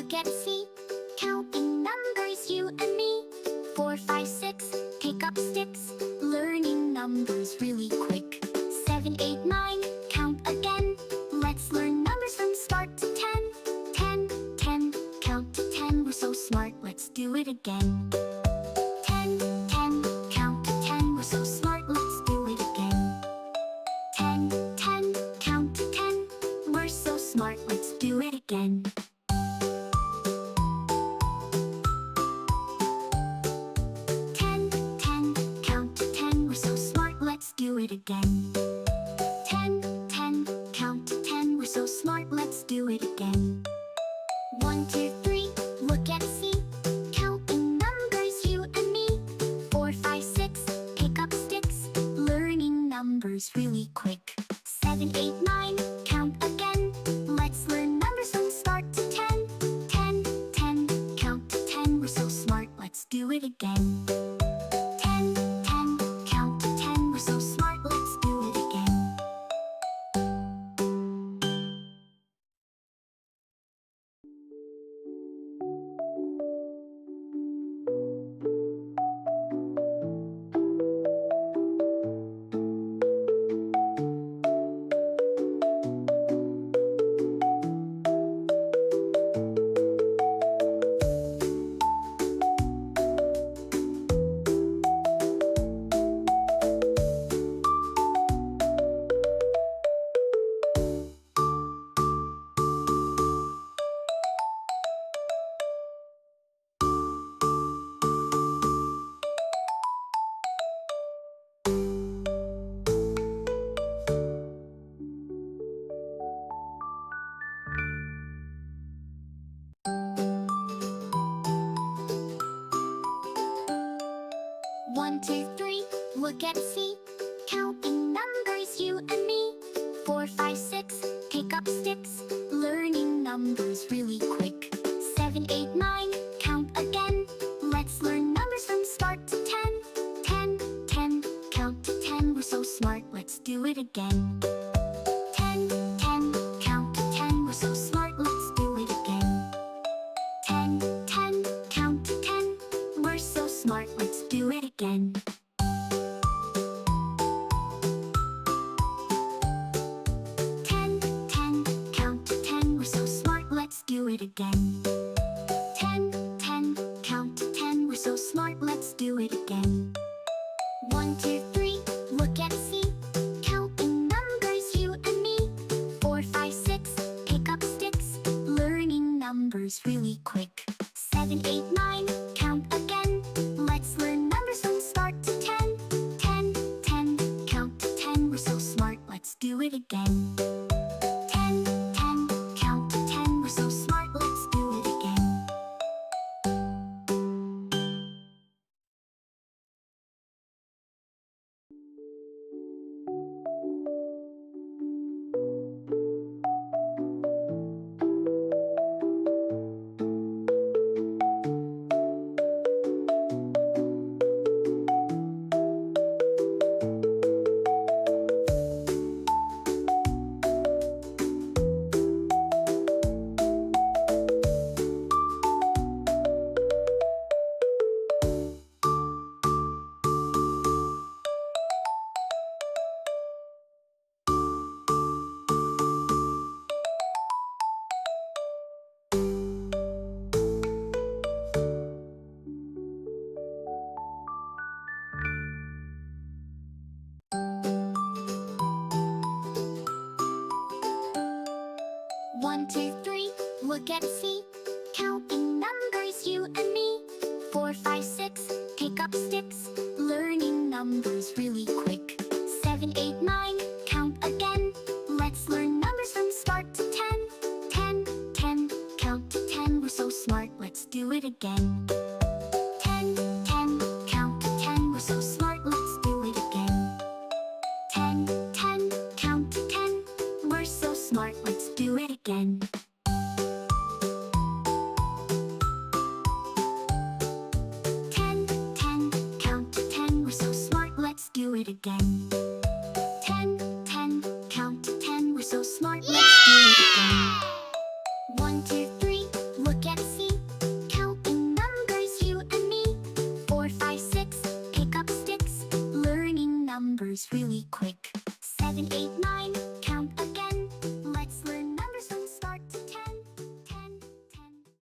look and see. Counting numbers, you and me. 4, 5, 6, pick up sticks. Learning numbers really quick. 7, 8, 9, count again. Let's learn numbers from start to 10. 10, 10, count to 10. We're so smart, let's do it again. 10, 10, count to 10. We're so smart, let's do it again. 10, 10, count to 10. We're so smart, let's do it again. 10, 10, count to 10. We're so smart, let's do it again. 10, 10, count to 10. We're so smart, let's do it again. 1, 2, 3, look and see. Counting numbers, you and me. 4, 5, 6, pick up sticks. Learning numbers really quick. 7, 8, 9, count again. Let's learn numbers from start to 10. 10, 10, count to 10. We're so smart, let's do it again. 10, 10, count to 10. We're so smart, let's do it again. 1, 2, 3, look and see. Counting numbers, you and me. 4, 5, 6, pick up sticks. Learning numbers really quick. 7, 8, 9, count again. Let's learn numbers from start to 10. 10, 10, count to 10. We're so smart, let's do it again. 10, 10, count to 10. We're so smart, let's do it again. 10, 10, count to 10. We're so smart, let's do it again. 10, 10, count to 10. We're so smart, let's do it again. 10, 10, count to 10. We're so smart, let's do it again. 1, 2, 3, look and see. Counting numbers, you and me. 4, 5, 6, pick up sticks. Learning numbers really quick. 7, 8, 9, count again. Let's learn numbers from start to 10. 10, 10, count to 10. We're so smart, let's do it again. 10, 10, count to 10. We're so smart, let's do it again. 1, 2, 3, look and see. Counting numbers, you and me. 4, 5, 6, pick up sticks. Learning numbers really quick. 7, 8, 9, count again. Let's learn numbers from start to 10. 10, 10, count to 10. We're so smart, let's do it again. 10, 10, count to 10. We're so smart, let's do it again. 10, 10, count to 10. We're so smart, let's do it again. 10, 10, count to 10. We're so smart, let's do it again. 10, colors really quick.